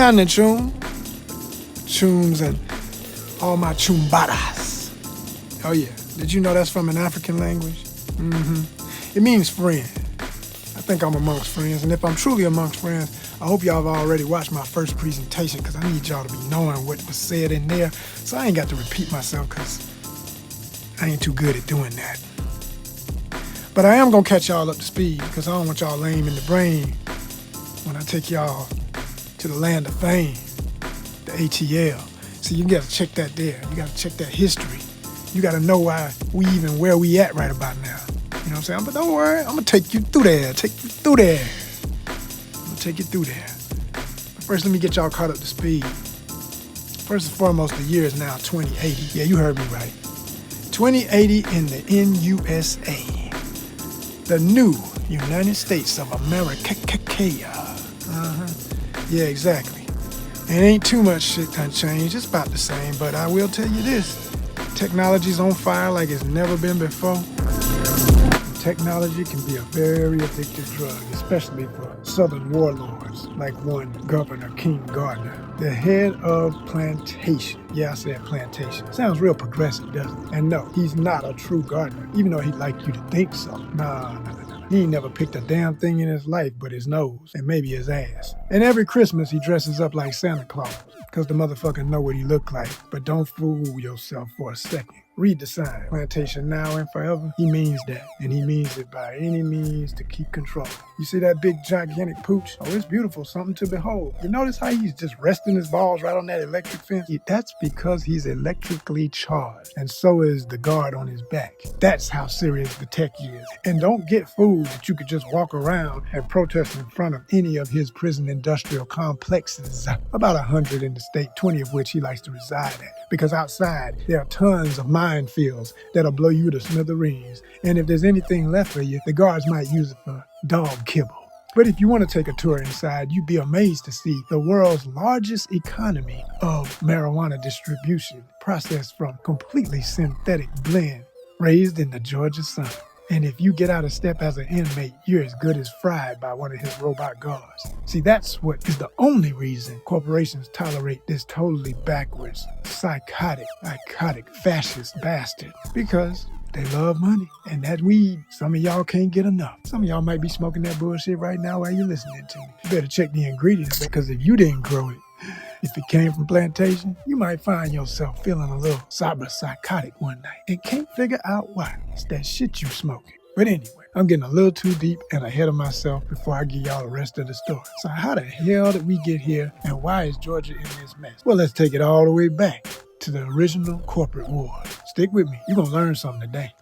happening, Choom? Chooms and all my Choombadas. Oh yeah, did you know that's from an African language? It means friend. I think I'm amongst friends, and if I'm truly amongst friends, I hope y'all have already watched my first presentation, because I need y'all to be knowing what was said in there, so I ain't got to repeat myself, because I ain't too good at doing that. But I am going to catch y'all up to speed, because I don't want y'all lame in the brain when I take y'all to the land of fame, the ATL. See, you got to check that there. You got to check that history. You got to know why we even where we at right about now. You know what I'm saying? But don't worry, I'm going to take you through there. Take you through there. But first, let me get y'all caught up to speed. First and foremost, the year is now 2080. Yeah, you heard me right. 2080 in the NUSA. The new United States of America. Yeah, exactly. And ain't too much shit done changed. It's about the same, but I will tell you this. Technology's on fire like it's never been before. Technology can be a very addictive drug, especially for Southern warlords like one Governor King Gardner, the head of plantation. Yeah, I said plantation. Sounds real progressive, doesn't it? And no, he's not a true gardener, even though he'd like you to think so. Nah. He ain't never picked a damn thing in his life but his nose and maybe his ass. And every Christmas he dresses up like Santa Claus, because the motherfucker know what he look like. But don't fool yourself for a second. Read the sign. Plantation now and forever. He means that. And he means it by any means to keep control. You see that big gigantic pooch? Oh, it's beautiful. Something to behold. You notice how he's just resting his balls right on that electric fence? Yeah, that's because he's electrically charged. And so is the guard on his back. That's how serious the tech is. And don't get fooled that you could just walk around and protest in front of any of his prison industrial complexes. About 100 in the state, 20 of which he likes to reside at. Because outside, there are tons of minefields that'll blow you to smithereens. And if there's anything left for you, the guards might use it for dog kibble. But if you want to take a tour inside, you'd be amazed to see the world's largest economy of marijuana distribution, processed from completely synthetic blend, raised in the Georgia sun. And if you get out of step as an inmate, you're as good as fried by one of his robot guards. See, that's what is the only reason corporations tolerate this totally backwards, psychotic, fascist bastard. Because they love money. And that weed, some of y'all can't get enough. Some of y'all might be smoking that bullshit right now while you're listening to me. You better check the ingredients, because if you didn't grow it, if it came from plantation, you might find yourself feeling a little psychotic one night and can't figure out why. It's that shit you smoking. But anyway, I'm getting a little too deep and ahead of myself before I give y'all the rest of the story. So how the hell did we get here, and why is Georgia in this mess? Well, let's take it all the way back to the original corporate war. Stick with me. You're going to learn something today.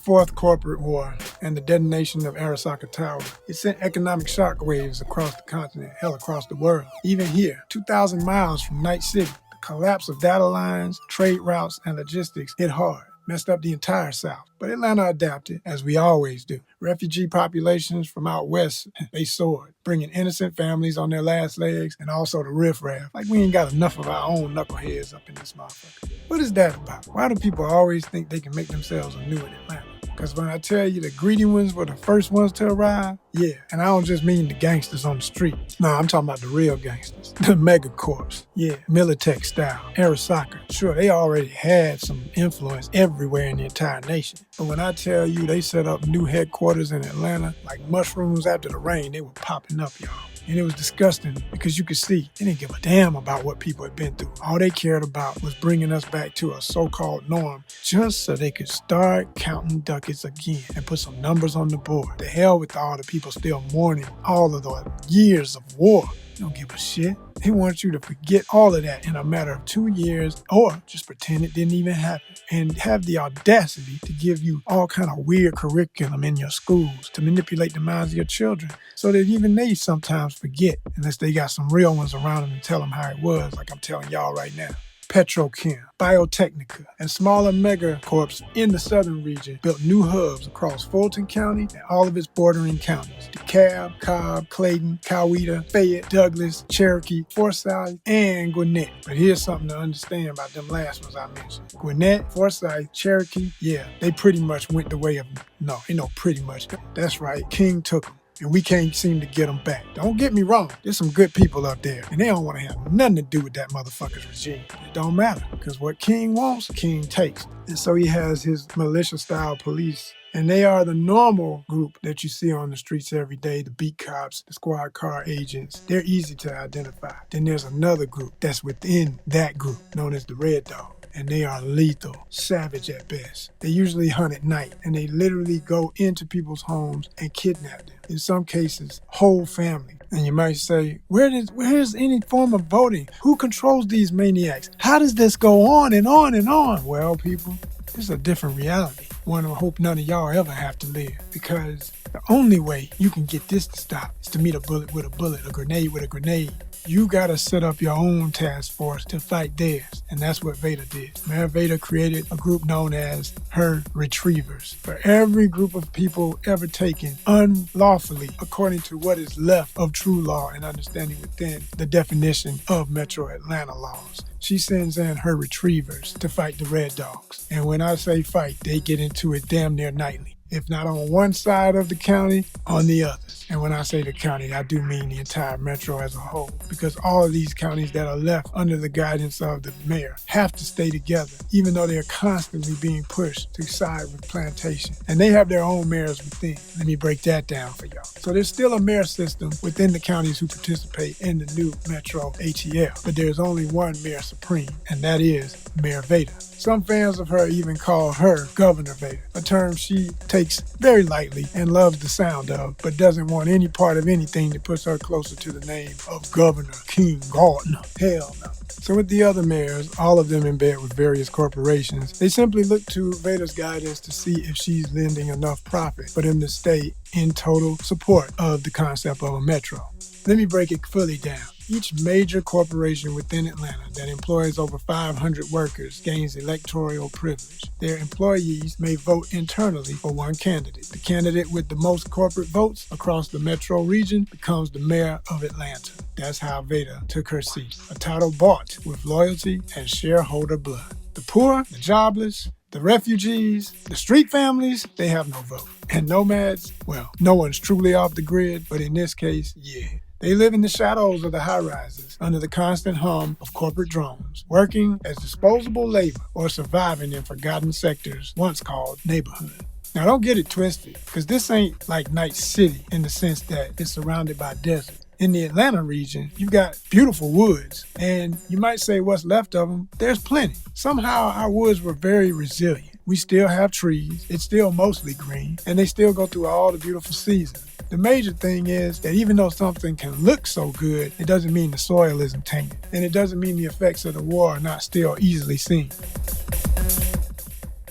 Fourth Corporate War and the detonation of Arasaka Tower. It sent economic shockwaves across the continent, hell, across the world. Even here, 2,000 miles from Night City, the collapse of data lines, trade routes, and logistics hit hard. Messed up the entire South. But Atlanta adapted, as we always do. Refugee populations from out west, they soared, bringing innocent families on their last legs, and also the riffraff. Like we ain't got enough of our own knuckleheads up in this motherfucker. What is that about? Why do people always think they can make themselves anew in Atlanta? Because when I tell you the greedy ones were the first ones to arrive, yeah, and I don't just mean the gangsters on the street. No, I'm talking about the real gangsters. The megacorps. Yeah, Militech style. Arasaka. Sure, they already had some influence everywhere in the entire nation. But when I tell you they set up new headquarters in Atlanta, like mushrooms after the rain, they were popping up, y'all. And it was disgusting because you could see they didn't give a damn about what people had been through. All they cared about was bringing us back to a so-called norm just so they could start counting ducats again and put some numbers on the board. The hell with all the people still mourning all of the years of war. They don't give a shit. They want you to forget all of that in a matter of 2 years, or just pretend it didn't even happen, and have the audacity to give you all kind of weird curriculum in your schools to manipulate the minds of your children so that even they sometimes forget, unless they got some real ones around them to tell them how it was, like I'm telling y'all right now. Petrochem, Biotechnica, and smaller megacorps in the southern region built new hubs across Fulton County and all of its bordering counties. DeKalb, Cobb, Clayton, Coweta, Fayette, Douglas, Cherokee, Forsyth, and Gwinnett. But here's something to understand about them last ones I mentioned. Gwinnett, Forsyth, Cherokee, yeah, they pretty much went the way of, no, ain't no pretty much. That's right, King took them. and we can't seem to get them back. Don't get me wrong, there's some good people up there, and they don't want to have nothing to do with that motherfucker's regime. It don't matter, because what King wants, King takes. And so he has his militia-style police, and they are the normal group that you see on the streets every day, the beat cops, the squad car agents. They're easy to identify. Then there's another group that's within that group, known as the Red Dog. And they are lethal, savage at best. They usually hunt at night, and they literally go into people's homes and kidnap them. In some cases, whole family. And you might say, where's any form of voting? Who controls these maniacs? How does this go on and on and on? Well, people, this is a different reality. One I hope none of y'all ever have to live, because the only way you can get this to stop is to meet a bullet with a bullet, a grenade with a grenade. You gotta set up your own task force to fight theirs, and that's what Vader did. Mayor Vader created a group known as her Retrievers. For every group of people ever taken unlawfully, according to what is left of true law and understanding within the definition of Metro Atlanta laws, she sends in her Retrievers to fight the Red Dogs. And when I say fight, they get into it damn near nightly. If not on one side of the county, on the other. And when I say the county, I do mean the entire metro as a whole, because all of these counties that are left under the guidance of the mayor have to stay together, even though they're constantly being pushed to side with plantation. And they have their own mayors within. Let me break that down for y'all. So there's still a mayor system within the counties who participate in the new Metro ATL, but there's only one mayor supreme, and that is Mayor Vader. Some fans of her even call her Governor Vader, a term she takes very lightly and loves the sound of, but doesn't want any part of anything that puts her closer to the name of Governor King Gardner. Hell no. So with the other mayors, all of them in bed with various corporations, they simply look to Vader's guidance to see if she's lending enough profit for them to stay in total support of the concept of a metro. Let me break it fully down. Each major corporation within Atlanta that employs over 500 workers gains electoral privilege. Their employees may vote internally for one candidate. The candidate with the most corporate votes across the metro region becomes the mayor of Atlanta. That's how Vader took her seat, a title bought with loyalty and shareholder blood. The poor, the jobless, the refugees, the street families, they have no vote. And nomads, well, no one's truly off the grid, but in this case, yeah. They live in the shadows of the high-rises under the constant hum of corporate drones, working as disposable labor or surviving in forgotten sectors once called neighborhood. Now don't get it twisted, because this ain't like Night City in the sense that it's surrounded by desert. In the Atlanta region, you've got beautiful woods, and you might say what's left of them, there's plenty. Somehow our woods were very resilient. We still have trees, it's still mostly green, and they still go through all the beautiful seasons. The major thing is that even though something can look so good, it doesn't mean the soil isn't tainted, and it doesn't mean the effects of the war are not still easily seen.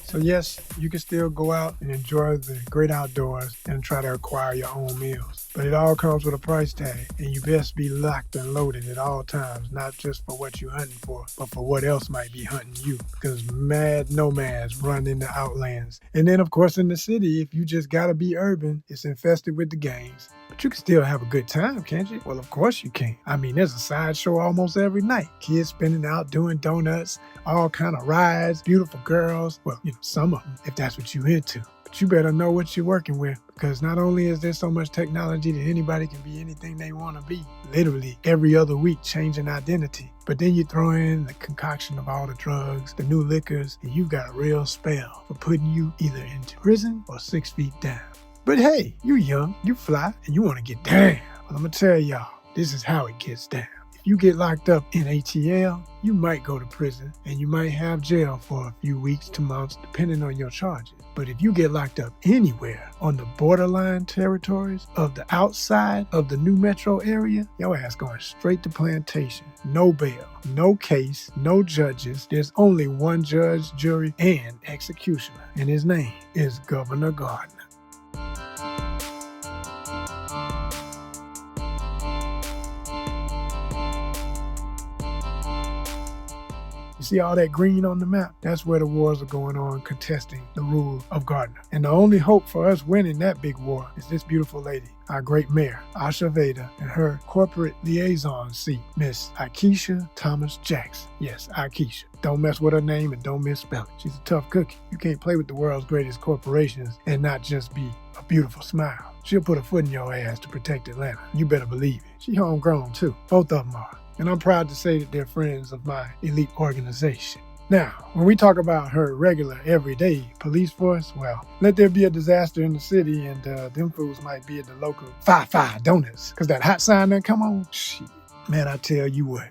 So yes, you can still go out and enjoy the great outdoors and try to acquire your own meals. But it all comes with a price tag, and you best be locked and loaded at all times, not just for what you're hunting for, but for what else might be hunting you. Because mad nomads run in the outlands. And then, of course, in the city, if you just gotta be urban, it's infested with the gangs. But you can still have a good time, can't you? Well, of course you can. I mean, there's a sideshow almost every night. Kids spinning out, doing donuts, all kind of rides, beautiful girls. Well, some of them, if that's what you're into. But you better know what you're working with, because not only is there so much technology that anybody can be anything they want to be, literally every other week changing identity, but then you throw in the concoction of all the drugs, the new liquors, and you've got a real spell for putting you either into prison or 6 feet down. But hey, you young, you fly, and you want to get down. Well, I'm going to tell y'all, this is how it gets down. If you get locked up in ATL, you might go to prison, and you might have jail for a few weeks to months, depending on your charges. But if you get locked up anywhere on the borderline territories of the outside of the new metro area, your ass going straight to plantation. No bail, no case, no judges. There's only one judge, jury, and executioner, and his name is Governor Gardner. You see all that green on the map? That's where the wars are going on, contesting the rule of Gardner. And the only hope for us winning that big war is this beautiful lady, our great mayor, Asha Vader, and her corporate liaison seat, Miss Akeisha Thomas Jackson. Yes, Akeisha. Don't mess with her name and don't misspell it. She's a tough cookie. You can't play with the world's greatest corporations and not just be a a beautiful smile. She'll put a foot in your ass to protect Atlanta. You better believe it. She homegrown too. Both of them are. And I'm proud to say that they're friends of my elite organization. Now, when we talk about her regular, everyday police force, well, let there be a disaster in the city and them fools might be at the local Fi-Fi Donuts. Because that hot sign done come on. Shit. Man, I tell you what,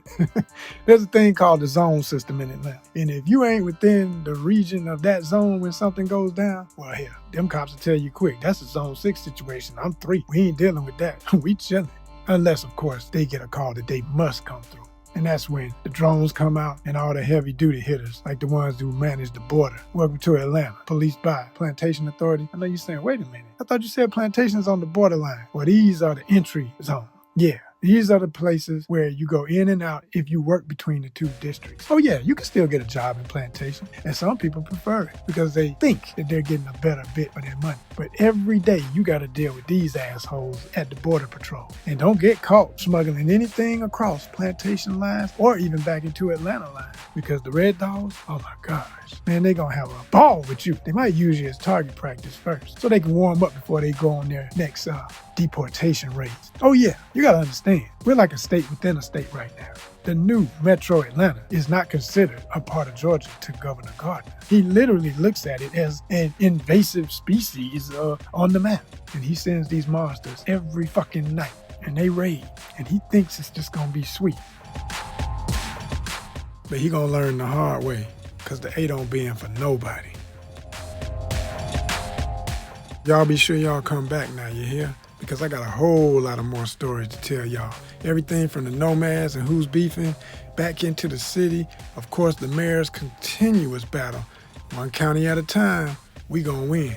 there's a thing called the zone system in Atlanta. And if you ain't within the region of that zone when something goes down, well, hell, them cops will tell you quick. That's a zone 6 situation. I'm 3. We ain't dealing with that. We chilling. Unless, of course, they get a call that they must come through. And that's when the drones come out and all the heavy-duty hitters, like the ones who manage the border. Welcome to Atlanta, policed by Plantation Authority. I know you're saying, wait a minute. I thought you said plantation's on the borderline. Well, these are the entry zones. Yeah. These are the places where you go in and out if you work between the 2 districts. Oh yeah, you can still get a job in plantation, and some people prefer it because they think that they're getting a better bit for their money. But every day you got to deal with these assholes at the border patrol. And don't get caught smuggling anything across plantation lines or even back into Atlanta lines, because the Red Dogs, oh my gosh, man, they gonna have a ball with you. They might use you as target practice first so they can warm up before they go on their next deportation raids. Oh yeah, you gotta understand, we're like a state within a state right now. The new Metro Atlanta is not considered a part of Georgia to Governor Gardner. He literally looks at it as an invasive species on the map. And he sends these monsters every fucking night and they raid. And he thinks it's just gonna be sweet. But he gonna learn the hard way, because the A don't be in for nobody. Y'all be sure y'all come back now, you hear? Because I got a whole lot of more stories to tell y'all. Everything from the nomads and who's beefing, back into the city, of course the mayor's continuous battle. One county at a time, we gonna win.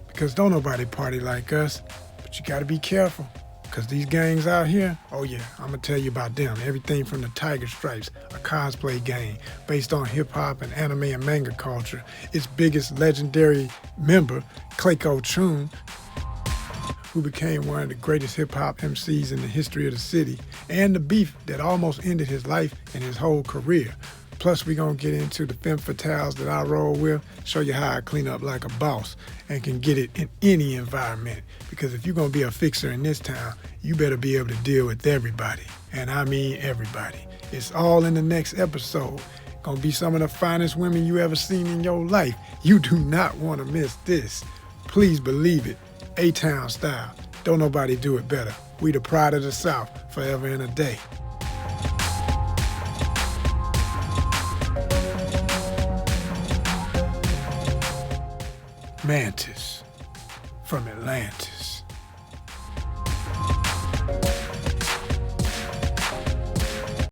Because don't nobody party like us, but you gotta be careful. Because these gangs out here, oh yeah, I'm gonna tell you about them. Everything from the Tiger Stripes, a cosplay gang based on hip-hop and anime and manga culture. Its biggest legendary member, Clayco Chun, who became one of the greatest hip-hop MCs in the history of the city, and the beef that almost ended his life and his whole career. Plus, we're gonna get into the femme fatales that I roll with, show you how I clean up like a boss and can get it in any environment. Because if you're gonna be a fixer in this town, you better be able to deal with everybody. And I mean everybody. It's all in the next episode. Gonna be some of the finest women you ever seen in your life. You do not wanna miss this. Please believe it. A-Town style. Don't nobody do it better. We the pride of the South, forever and a day. Mantis from Atlantis.